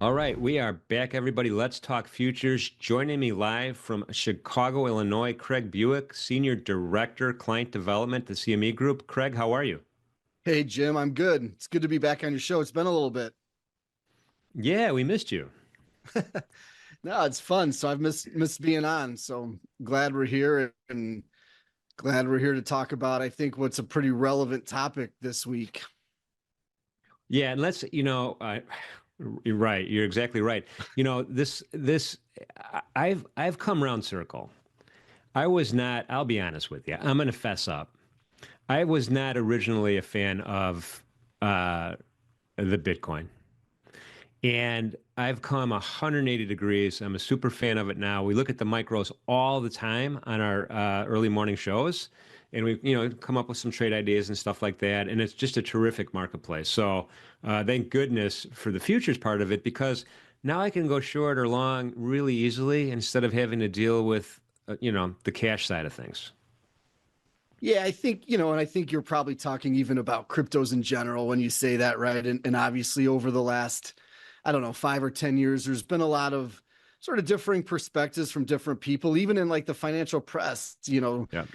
All right, we are back, everybody. Let's talk futures. Joining me live from Chicago, Illinois, Craig Bewick, Senior Director, Client Development, the CME Group. Craig, how are you? Hey, Jim, I'm good. It's good to be back on your show. It's been a little bit. Yeah, we missed you. No, it's fun. So I've missed being on. So glad we're here and glad we're here to talk about, I think, what's a pretty relevant topic this week. Yeah, and you're right. You're exactly right. I've come round circle. I was not, I'll be honest with you. I'm going to fess up. I was not originally a fan of the Bitcoin. And I've come 180 degrees. I'm a super fan of it now. We look at the micros all the time on our early morning shows, and we, come up with some trade ideas and stuff like that. And it's just a terrific marketplace. So thank goodness for the futures part of it, because now I can go short or long really easily instead of having to deal with, the cash side of things. Yeah, I think, and I think you're probably talking even about cryptos in general when you say that, right? And obviously over the last, I don't know, 5 or 10 years, there's been a lot of sort of differing perspectives from different people, even in like the financial press, Yeah.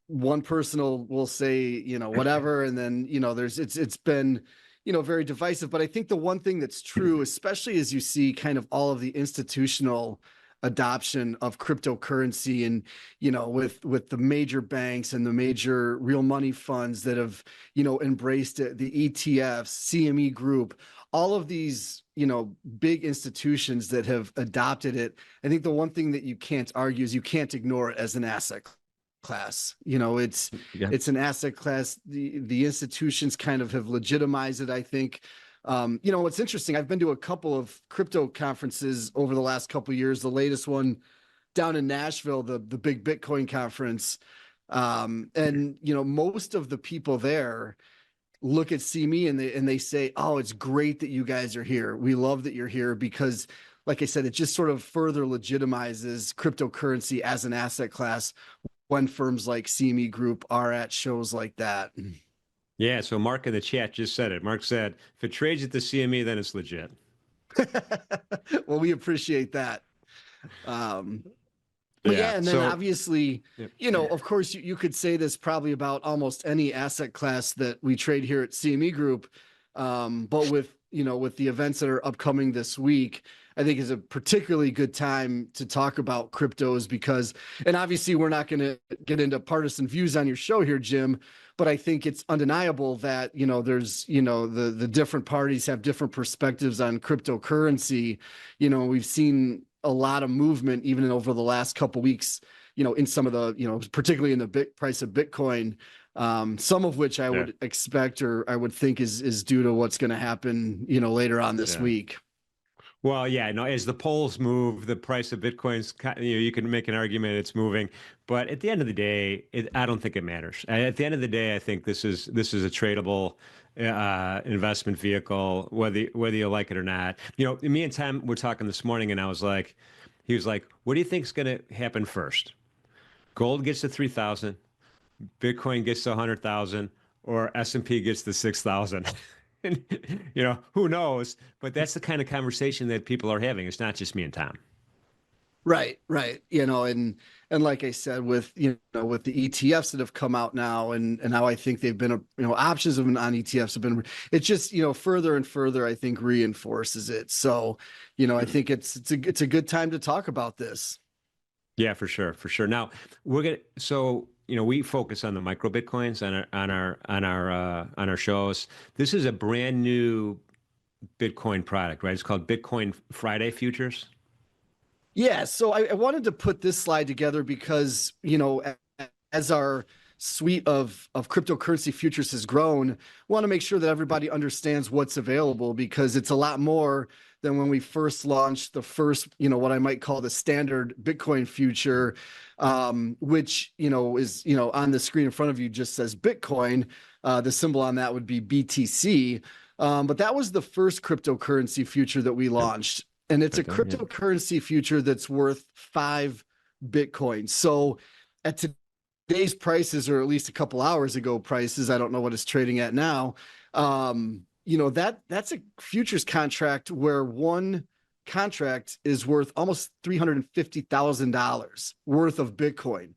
one person will say, whatever. And then, it's been, very divisive. But I think the one thing that's true, especially as you see kind of all of the institutional adoption of cryptocurrency and, with the major banks and the major real money funds that have, embraced it, the ETFs, CME Group, all of these, big institutions that have adopted it. I think the one thing that you can't argue is you can't ignore it as an asset class. Yeah. It's an asset class. The institutions kind of have legitimized it, I think. What's interesting, I've been to a couple of crypto conferences over the last couple of years. The latest one down in Nashville, the big Bitcoin conference. And most of the people there look at CME and they say, "Oh, it's great that you guys are here. We love that you're here," because like I said, it just sort of further legitimizes cryptocurrency as an asset class when firms like CME Group are at shows like that. Yeah. So Mark in the chat just said it. Mark said, if it trades at the CME, then it's legit. Well, we appreciate that. Um, but Yeah. yeah, and then So, obviously, yep. of course, you could say this probably about almost any asset class that we trade here at CME Group. But with the events that are upcoming this week, I think is a particularly good time to talk about cryptos because, and obviously we're not going to get into partisan views on your show here, Jim, but I think it's undeniable that, there's, the different parties have different perspectives on cryptocurrency. We've seen a lot of movement even over the last couple of weeks, in some of the, particularly in the price of Bitcoin, some of which I would expect or I would think is due to what's going to happen, later on this week. Well, yeah, no, as the polls move, the price of Bitcoin's, you can make an argument it's moving, but at the end of the day, I don't think it matters. At the end of the day, I think this is a tradable investment vehicle, whether you like it or not. Me and Tom were talking this morning, and he was like, "What do you think is going to happen first? Gold gets to 3,000, Bitcoin gets to 100,000, or S&P gets to 6,000?" And, who knows? But that's the kind of conversation that people are having. It's not just me and Tom. Right. And like I said, with with the ETFs that have come out now, and how I think they've been, options on ETFs have been, it's just further and further I think reinforces it. So, I think it's a good time to talk about this. Yeah, for sure, for sure. Now we focus on the micro Bitcoins on our shows. This is a brand new Bitcoin product, right? It's called Bitcoin Friday Futures. Yeah, so I wanted to put this slide together because, as our suite of cryptocurrency futures has grown, want to make sure that everybody understands what's available because it's a lot more than when we first launched the first, what I might call the standard Bitcoin future, which, is, on the screen in front of you just says Bitcoin. The symbol on that would be BTC. But that was the first cryptocurrency future that we launched. And it's a cryptocurrency future that's worth 5 Bitcoins. So at today's prices, or at least a couple hours ago prices, I don't know what it's trading at now. That's a futures contract where one contract is worth almost $350,000 worth of Bitcoin.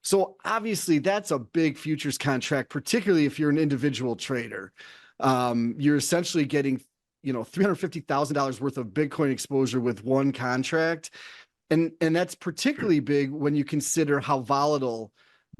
So obviously that's a big futures contract, particularly if you're an individual trader. You're essentially getting, $350,000 worth of Bitcoin exposure with one contract. And that's particularly big when you consider how volatile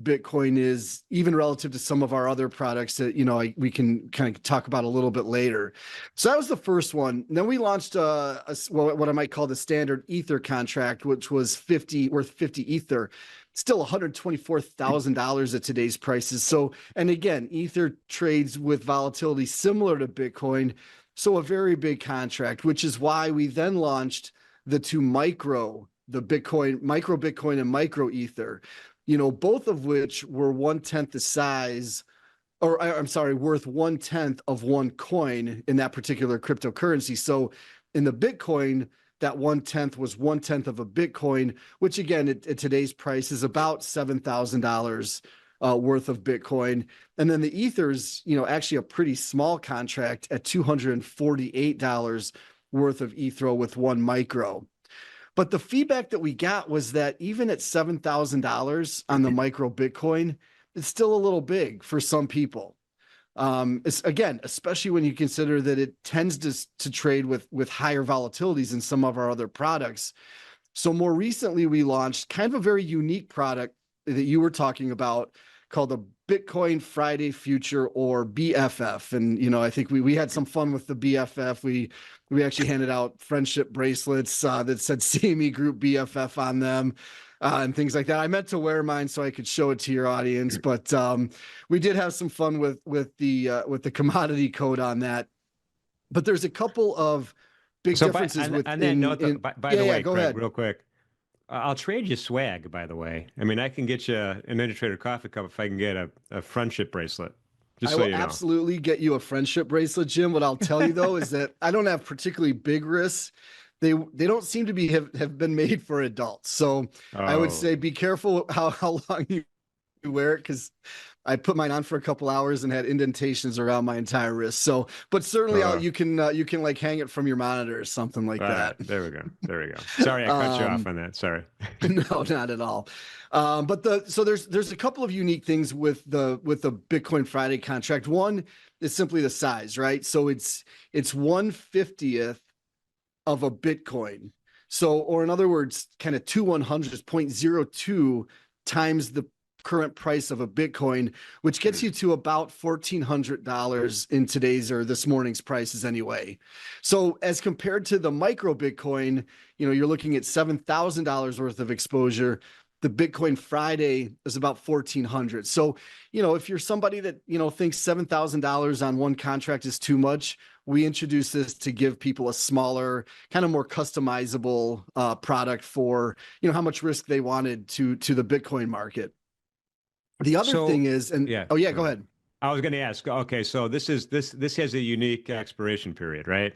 Bitcoin is, even relative to some of our other products that, we can kind of talk about a little bit later. So that was the first one. And then we launched what I might call the standard Ether contract, which was worth 50 Ether, still $124,000 at today's prices. So, and again, Ether trades with volatility similar to Bitcoin. So a very big contract, which is why we then launched the two the Bitcoin, micro Bitcoin and micro Ether, both of which were 1/10 the size, or I'm sorry, worth 1/10 of one coin in that particular cryptocurrency. So in the Bitcoin, that 1/10 was 1/10 of a Bitcoin, which again, at today's price is about $7,000 worth of Bitcoin. And then the Ether's, actually a pretty small contract at $248 worth of Ether with one micro. But the feedback that we got was that even at $7,000 on the micro Bitcoin, it's still a little big for some people. Again, especially when you consider that it tends to trade with higher volatilities than some of our other products. So more recently, we launched kind of a very unique product that you were talking about called the Bitcoin Friday Future, or BFF. And, I think we had some fun with the BFF. We actually handed out friendship bracelets that said CME Group BFF on them. And things like that. I meant to wear mine so I could show it to your audience, but we did have some fun with the commodity code on that. But there's a couple of big differences with. On that note, by the way, go Craig, ahead. real quick, I'll trade you swag. By the way, I mean I can get you a NinjaTrader coffee cup if I can get a friendship bracelet. Just I so will you know. absolutely get you a friendship bracelet, Jim. What I'll tell you though is that I don't have particularly big wrists. They don't seem to have been made for adults. So I would say be careful how long you wear it, because I put mine on for a couple hours and had indentations around my entire wrist. So, but certainly you can like hang it from your monitor or something like that. Right, there we go. Sorry, I cut you off on that. Sorry. No, not at all. So there's a couple of unique things with the Bitcoin Friday contract. One is simply the size, right? So it's 1/50th of a Bitcoin. So, or in other words, kind of 2/100, 0.02 times the current price of a Bitcoin, which gets you to about $1,400 in today's or this morning's prices anyway. So as compared to the micro Bitcoin, you're looking at $7,000 worth of exposure. The Bitcoin Friday is about $1,400. So, if you're somebody that, thinks $7,000 on one contract is too much, we introduced this to give people a smaller, kind of more customizable product for, how much risk they wanted to the Bitcoin market. The other thing is, go ahead. I was going to ask. Okay, so this has a unique expiration period, right?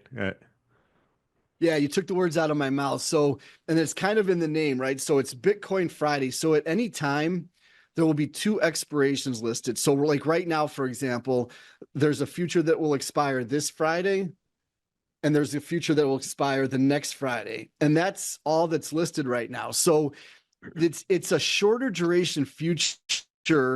Yeah, you took the words out of my mouth. So, and it's kind of in the name, right? So it's Bitcoin Friday. So at any time, there will be two expirations listed. So we're like right now, for example, there's a future that will expire this Friday, and there's a future that will expire the next Friday. And that's all that's listed right now. So it's a shorter duration future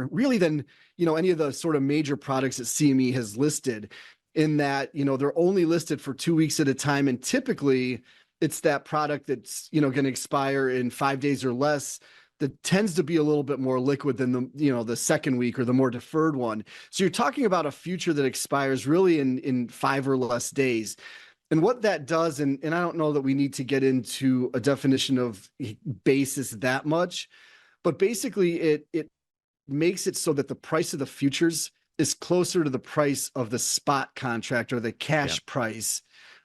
really than, any of the sort of major products that CME has listed, in that, they're only listed for 2 weeks at a time. And typically it's that product that's, going to expire in 5 days or less that tends to be a little bit more liquid than the second week or the more deferred one. So you're talking about a future that expires really in 5 or less days. And what that does, and I don't know that we need to get into a definition of basis that much, but basically it makes it so that the price of the futures is closer to the price of the spot contract or the cash price,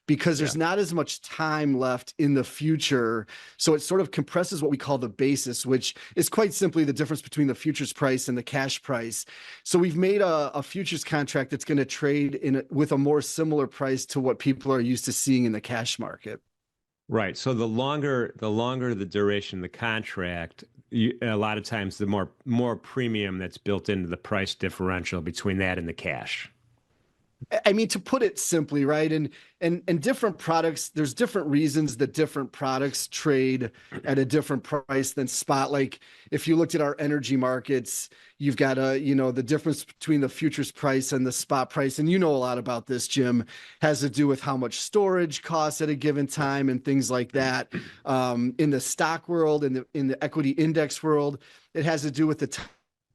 because there's not as much time left in the future. So it sort of compresses what we call the basis, which is quite simply the difference between the futures price and the cash price. So we've made a futures contract that's going to trade with a more similar price to what people are used to seeing in the cash market. Right. So the longer the duration of the contract, a lot of times the more premium that's built into the price differential between that and the cash. I mean, to put it simply, right? And different products, there's different reasons that different products trade at a different price than spot. Like if you looked at our energy markets, you've got the difference between the futures price and the spot price. And you know a lot about this, Jim, has to do with how much storage costs at a given time and things like that. In the stock world, in the equity index world, it has to do with the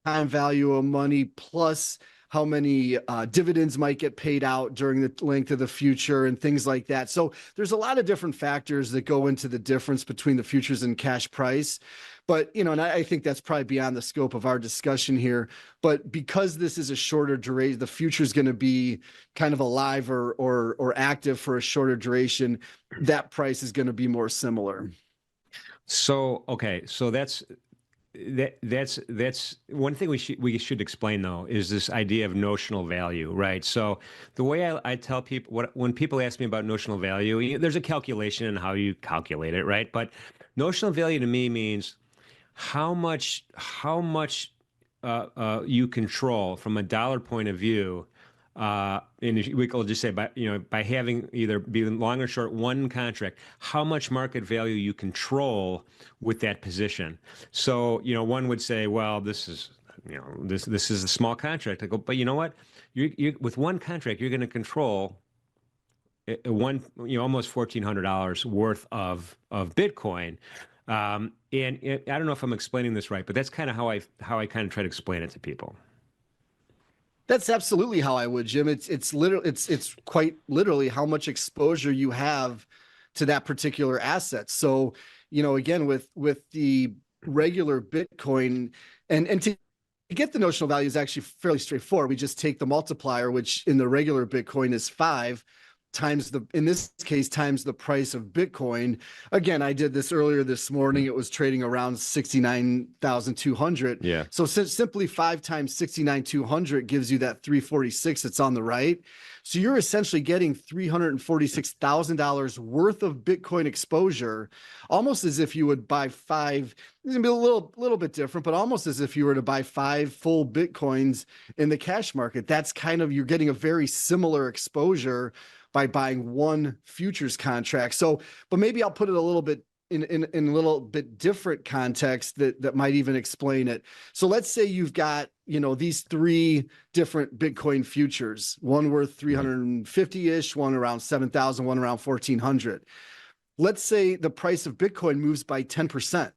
time value of money plus how many dividends might get paid out during the length of the future and things like that. So there's a lot of different factors that go into the difference between the futures and cash price. But, and I think that's probably beyond the scope of our discussion here. But because this is a shorter duration, the future is going to be kind of alive or active for a shorter duration, that price is going to be more similar. So, okay. So that's one thing we should explain though is this idea of notional value, right? So the way I tell people when people ask me about notional value, there's a calculation in how you calculate it, right? But notional value to me means how much you control from a dollar point of view. And we could just say by having either be long or short one contract, how much market value you control with that position. So, one would say, well, this is a small contract. I go, but you know what? You with one contract, you're going to control almost $1,400 worth of Bitcoin. And I don't know if I'm explaining this right, but that's kind of how I kind of try to explain it to people. That's absolutely how I would, Jim. It's quite literally how much exposure you have to that particular asset. So, again, with the regular Bitcoin and to get the notional value is actually fairly straightforward. We just take the multiplier, which in the regular Bitcoin is 5 times in this case, times the price of Bitcoin. Again, I did this earlier this morning. It was trading around 69,200. Yeah. So simply 5 times 69,200 gives you that 346 that's on the right. So you're essentially getting $346,000 worth of Bitcoin exposure, almost as if you would buy 5. It's gonna be a little bit different, but almost as if you were to buy 5 full Bitcoins in the cash market. That's you're getting a very similar exposure by buying one futures contract. So, but maybe I'll put it a little bit in a little bit different context that might even explain it. So let's say you've got, these 3 different Bitcoin futures, one worth 350-ish, one around 7,000, one around 1,400. Let's say the price of Bitcoin moves by 10%,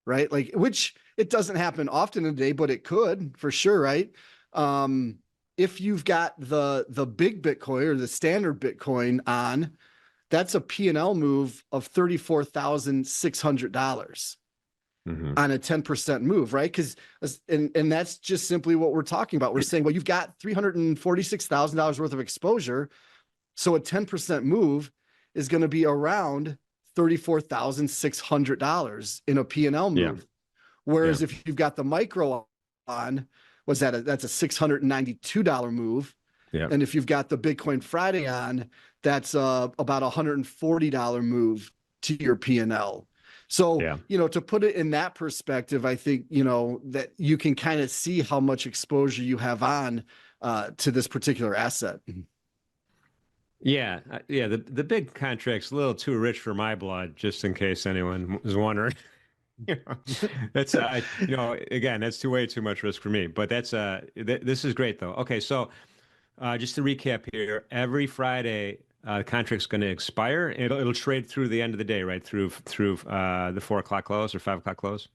right? Like, which it doesn't happen often in a day, but it could for sure, right? If you've got the big Bitcoin or the standard Bitcoin on, that's a P&L move of $34,600 on a 10% move, right? Because and that's just simply what we're talking about. We're saying, well, you've got $346,000 worth of exposure, so a 10% move is going to be around $34,600 in a P&L move. Yeah. Whereas if you've got the micro on, that's a $692 move. Yeah. And if you've got the Bitcoin Friday on, that's about $140 move to your P&L. So, to put it in that perspective, I think, that you can kind of see how much exposure you have on to this particular asset. Yeah. The big contract's a little too rich for my blood, just in case anyone was wondering. That's again, that's way too much risk for me, but this is great though. Okay. So, just to recap here, every Friday, contract's going to expire. It'll trade through the end of the day, right? Through the 4 o'clock close or 5 o'clock close.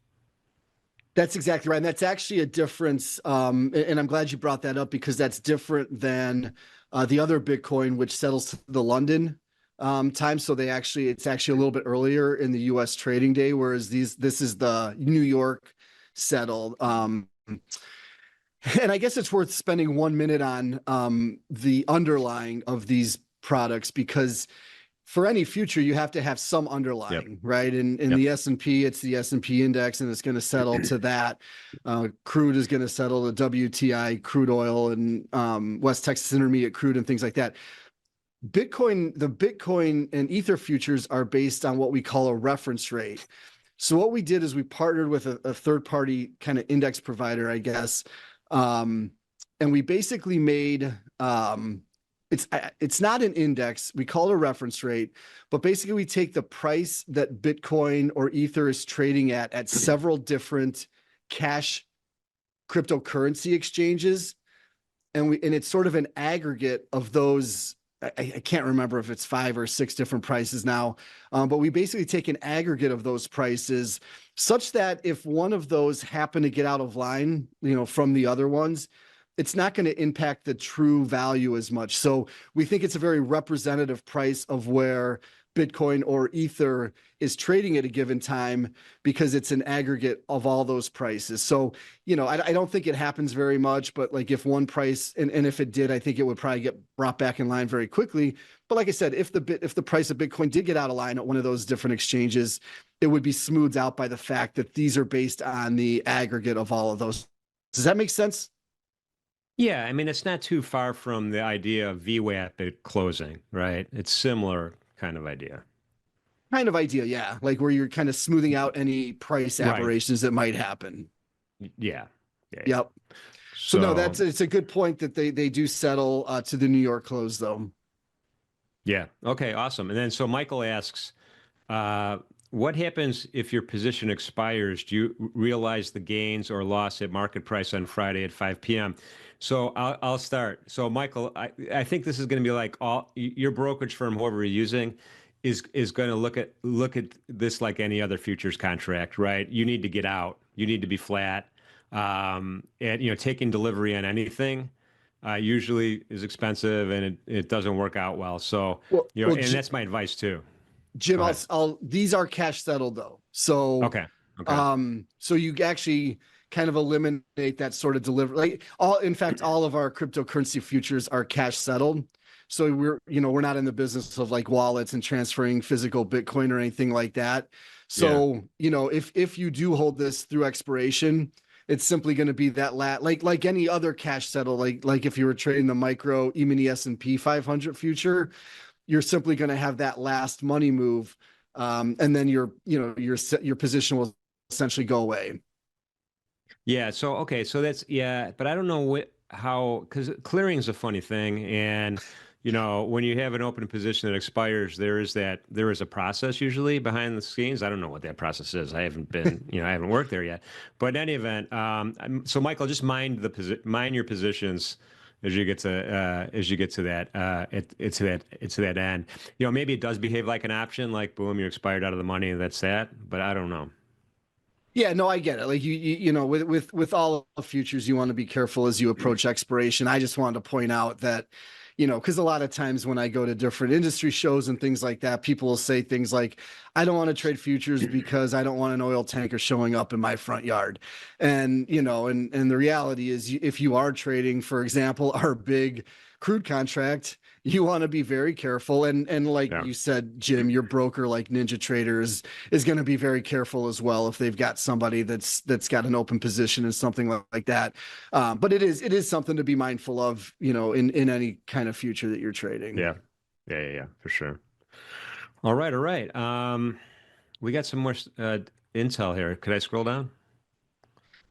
That's exactly right. And that's actually a difference. And I'm glad you brought that up because that's different than the other Bitcoin, which settles to the London time. So it's actually a little bit earlier in the US trading day, whereas this is the New York settled. And I guess it's worth spending 1 minute on the underlying of these products, because for any future, you have to have some underlying, right? In the S&P, it's the S&P index, and it's going to settle to that. Crude is going to settle to WTI crude oil and West Texas Intermediate crude and things like that. The Bitcoin and Ether futures are based on what we call a reference rate. So what we did is we partnered with a third-party kind of index provider, I guess, and we basically made it's not an index. We call it a reference rate, but basically we take the price that Bitcoin or Ether is trading at several different cash cryptocurrency exchanges, and it's sort of an aggregate of those. I can't remember if it's 5 or 6 different prices now, but we basically take an aggregate of those prices such that if one of those happen to get out of line, from the other ones, it's not going to impact the true value as much. So we think it's a very representative price of where Bitcoin or Ether is trading at a given time, because it's an aggregate of all those prices. So, I don't think it happens very much, but like if one price, and if it did, I think it would probably get brought back in line very quickly. But like I said, if the price of Bitcoin did get out of line at one of those different exchanges, it would be smoothed out by the fact that these are based on the aggregate of all of those. Does that make sense? Yeah, I mean, it's not too far from the idea of VWAP at closing, right? It's similar kind of idea. Kind of idea, yeah. Like where you're kind of smoothing out any price Right. aberrations that might happen. Yeah. Yeah. Yep. So no, it's a good point that they do settle to the New York close though. Yeah. Okay. Awesome. And then so Michael asks, what happens if your position expires? Do you realize the gains or loss at market price on Friday at 5 p.m.? So I'll start. So Michael, I think this is going to be like all your brokerage firm, whoever you're using, is going to look at this like any other futures contract, right? You need to get out. You need to be flat. And taking delivery on anything usually is expensive, and it doesn't work out well. So Well, and that's my advice too. Jim, Go ahead. these are cash settled though. So, Okay. Okay. so you actually kind of eliminate that sort of delivery. Like in fact, all of our cryptocurrency futures are cash settled. So we're not in the business of like wallets and transferring physical Bitcoin or anything like that. Yeah. So, if you do hold this through expiration, it's simply going to be that like any other cash settle, like if you were trading the micro E-mini S&P 500 future, you're simply going to have that last money move, and then your position will essentially go away. Yeah. So okay. So that's yeah, but I don't know how, because clearing is a funny thing, and when you have an open position that expires, there is a process usually behind the scenes. I don't know what that process is. I haven't been I haven't worked there yet. But in any event, so Michael, just mind your positions as you get to that end. Maybe it does behave like an option, like boom, you're expired out of the money, and that's that. But I don't know. Yeah, no, I get it. Like with all of futures, you want to be careful as you approach expiration. I just wanted to point out that, because a lot of times when I go to different industry shows and things like that, people will say things like, I don't want to trade futures because I don't want an oil tanker showing up in my front yard. And, and the reality is if you are trading, for example, our big crude contract, you want to be very careful. And like Yeah. you said, Jim, your broker like NinjaTrader is going to be very careful as well if they've got somebody that's got an open position and something like that. But it is something to be mindful of, in any kind of future that you're trading. Yeah. Yeah. For sure. All right. All right. We got some more intel here. Could I scroll down?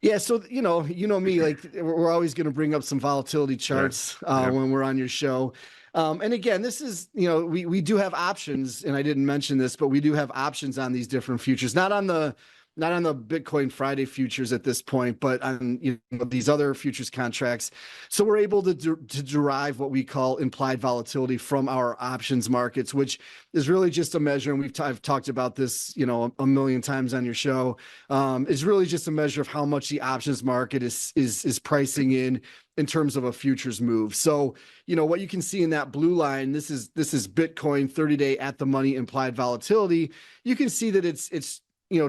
Yeah, so me, like we're always going to bring up some volatility Yeah. charts Yeah. when we're on your show. And again, this is, we do have options, and I didn't mention this, but we do have options on these different futures, not on the Bitcoin Friday futures at this point, but on these other futures contracts. So we're able to derive what we call implied volatility from our options markets, which is really just a measure, and I've talked about this a million times on your show. Is really just a measure of how much the options market is pricing in terms of a futures move. So, what you can see in that blue line, this is Bitcoin 30-day at the money implied volatility. You can see that it's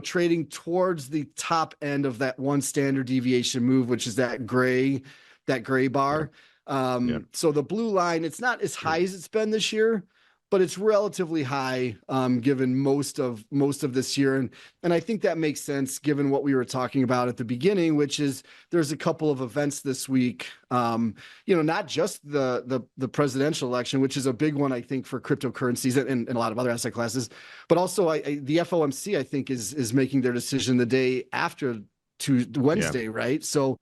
trading towards the top end of that one standard deviation move, which is that gray Yeah. bar. Yeah. So the blue line, it's not as high as it's been this year, but it's relatively high, given most of this year. And I think that makes sense given what we were talking about at the beginning, which is there's a couple of events this week, not just the presidential election, which is a big one, I think, for cryptocurrencies and a lot of other asset classes, but also the FOMC, I think, is making their decision the day after to Wednesday, right? So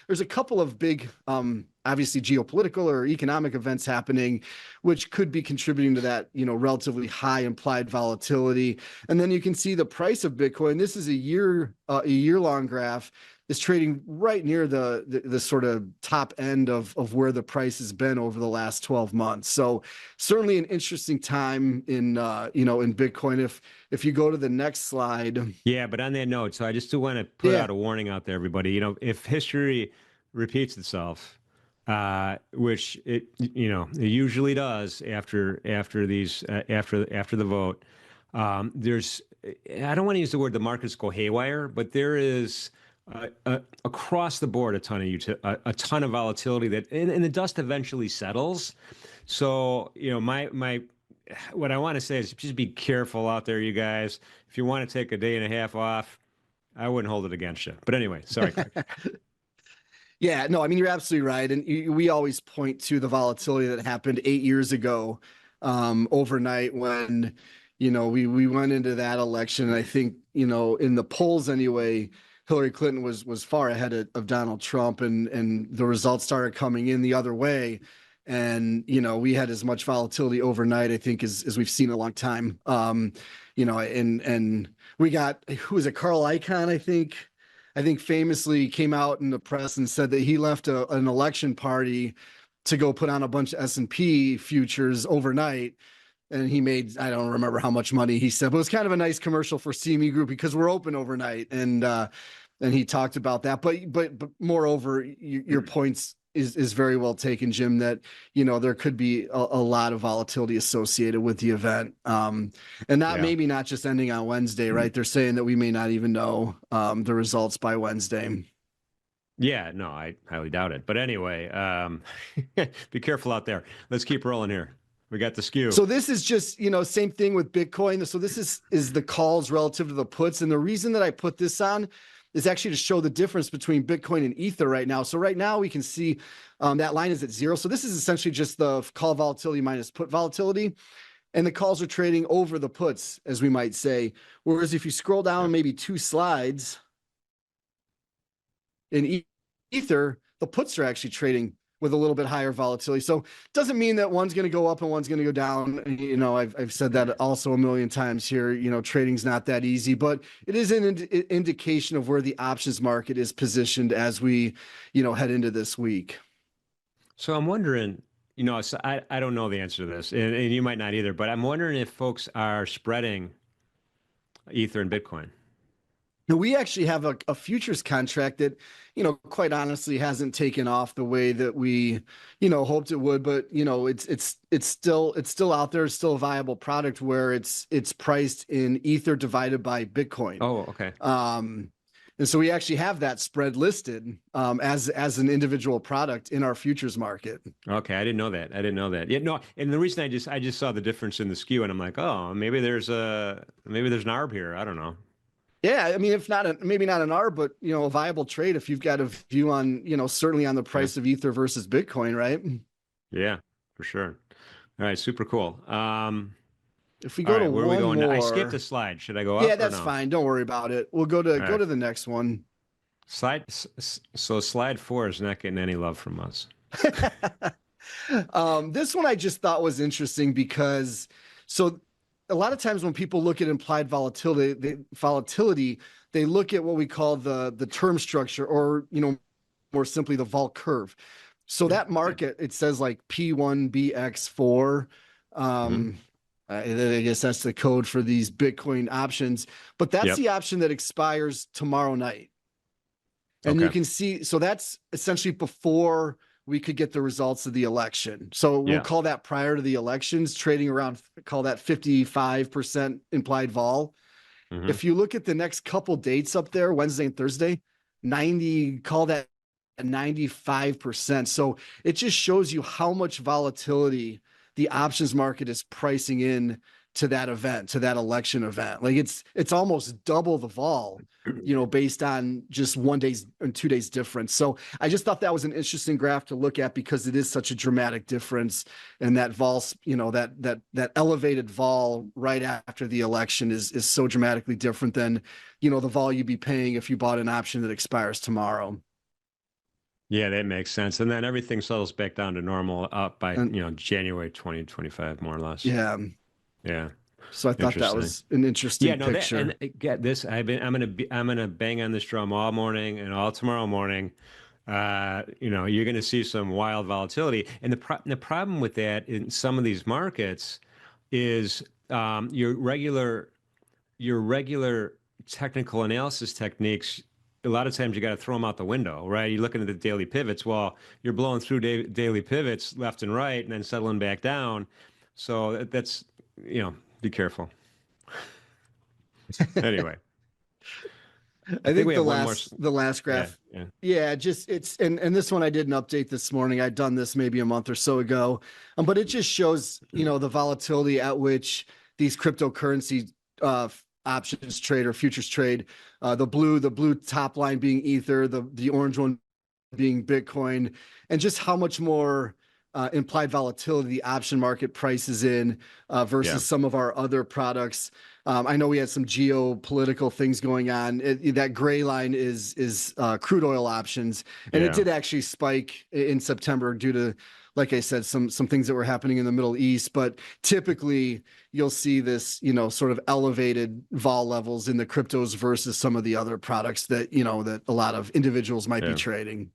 there's a couple of big, obviously geopolitical or economic events happening, which could be contributing to that, relatively high implied volatility. And then you can see the price of Bitcoin. This is a year-long graph. Is trading right near the sort of top end of where the price has been over the last 12 months. So certainly an interesting time in Bitcoin. If you go to the next slide. Yeah, but on that note, so I just do want to put Yeah. out a warning out there, everybody. If history repeats itself, which it usually does after the vote, there's I don't want to use the word the markets go haywire, but there is across the board a ton of volatility and the dust eventually settles. So my what I want to say is just be careful out there, you guys. If you want to take a day and a half off, I wouldn't hold it against you. But anyway, sorry, Craig. Yeah, no, I mean, you're absolutely right. And we always point to the volatility that happened 8 years ago, overnight when, we went into that election. And I think, in the polls anyway, Hillary Clinton was far ahead of Donald Trump, and the results started coming in the other way. And, we had as much volatility overnight, I think, as we've seen in a long time. And we got, who was it? Carl Icahn, I think famously came out in the press and said that he left an election party to go put on a bunch of S&P futures overnight. And he made, I don't remember how much money he said, but it was kind of a nice commercial for CME Group because we're open overnight. And he talked about that. But moreover, your points is very well taken, Jim, that, there could be a lot of volatility associated with the event. And maybe not just ending on Wednesday, right? They're saying that we may not even know the results by Wednesday. Yeah, no, I highly doubt it. But anyway, be careful out there. Let's keep rolling here. We got the skew. So this is just, same thing with Bitcoin. So this is the calls relative to the puts. And the reason that I put this on is actually to show the difference between Bitcoin and Ether right now. So right now we can see that line is at 0. So this is essentially just the call volatility minus put volatility. And the calls are trading over the puts, as we might say. Whereas if you scroll down maybe 2 slides in Ether, the puts are actually trading with a little bit higher volatility. So it doesn't mean that one's going to go up and one's going to go down. I've said that also a million times here. Trading's not that easy, but it is an indication of where the options market is positioned as we, head into this week. So I'm wondering, so I don't know the answer to this, and you might not either, but I'm wondering if folks are spreading Ether and Bitcoin. Now, we actually have a futures contract that, quite honestly hasn't taken off the way that we, hoped it would. But, it's still out there. It's still a viable product where it's priced in Ether divided by Bitcoin. Oh, okay. And so we actually have that spread listed as an individual product in our futures market. Okay, I didn't know that. Yeah, no, and the reason I just saw the difference in the skew, and I'm like, oh, maybe there's an arb here. I don't know. Yeah, I mean, if not, maybe not an arb, but a viable trade if you've got a view on, certainly on the price of Ether versus Bitcoin, right? Yeah, for sure. All right, super cool. If we go to where are we going? more, I skipped a slide. Should I go up? Yeah, that's fine. Don't worry about it. We'll go to the next one. So slide 4 is not getting any love from us. This one I just thought was interesting because a lot of times when people look at implied volatility, they look at what we call the term structure, or more simply the vol curve. So that market, it says like P1BX4. I guess that's the code for these Bitcoin options, but that's the option that expires tomorrow night. And you can see, so that's essentially before we could get the results of the election. So we'll call that prior to the elections, trading around, call that 55% implied vol. If you look at the next couple dates up there, Wednesday and Thursday, call that 95%. So it just shows you how much volatility the options market is pricing in to that event, to that election event. Like it's almost double the vol, based on just 1 day and 2 days difference. So I just thought that was an interesting graph to look at because it is such a dramatic difference. And that vol, that elevated vol right after the election is so dramatically different than, the vol you'd be paying if you bought an option that expires tomorrow. Yeah, that makes sense. And then everything settles back down to normal up by, And January 2025, more or less. yeah, Yeah. so I thought that Interesting. was an Yeah, interesting no, that and picture. get this. I'm gonna bang on this drum all morning and all tomorrow morning. You're gonna see some wild volatility. And the problem with that in some of these markets is your regular technical analysis techniques, a lot of times you got to throw them out the window, right? You're looking at the daily pivots. Well, you're blowing through daily pivots left and right and then settling back down. So that's, be careful. Anyway, I I think think we the have one more. last Yeah, graph, yeah, yeah, just it's and this one I did an update this morning. I'd done this maybe a month or so ago, but it just shows the volatility at which these cryptocurrency options trade or futures trade. The blue top line being Ether, the orange one being Bitcoin, and just how much more implied volatility the option market prices in yeah, versus some of our other products. I know we had some geopolitical things going on. That gray line is crude oil options, and it yeah, did actually spike in September due to, like I said, some things that were happening in the Middle East. But typically, you'll see this, sort of elevated vol levels in the cryptos versus some of the other products that that a lot of individuals might be yeah, trading.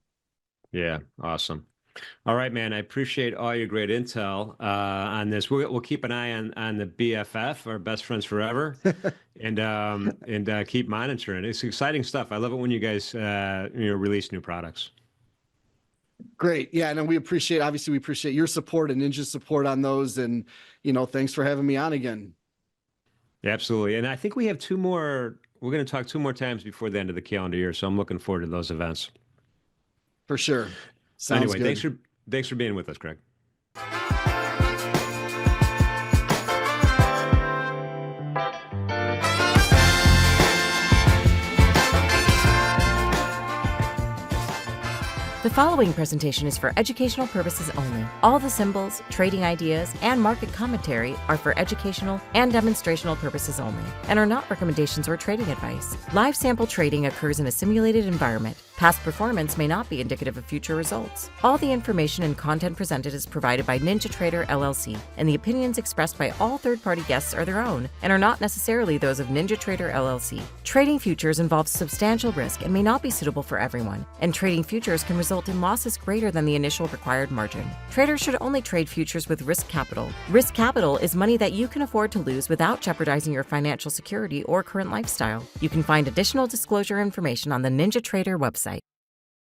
yeah. Awesome. All right, man. I appreciate all your great intel on this. We'll keep an eye on the BFF, our best friends forever, and keep monitoring. It's exciting stuff. I love it when you guys release new products. Great. Yeah. And obviously we appreciate your support and Ninja's support on those. And, thanks for having me on again. Yeah, absolutely. And I think we have two more. We're going to talk two more times before the end of the calendar year, so I'm looking forward to those events. For sure. Sounds Anyway, good. thanks for being with us, Craig. The following presentation is for educational purposes only. All the symbols, trading ideas, and market commentary are for educational and demonstrational purposes only and are not recommendations or trading advice. Live sample trading occurs in a simulated environment. Past performance may not be indicative of future results. All the information and content presented is provided by NinjaTrader LLC, and the opinions expressed by all third-party guests are their own and are not necessarily those of NinjaTrader LLC. Trading futures involves substantial risk and may not be suitable for everyone, and trading futures can result in losses greater than the initial required margin. Traders should only trade futures with risk capital. Risk capital is money that you can afford to lose without jeopardizing your financial security or current lifestyle. You can find additional disclosure information on the NinjaTrader website.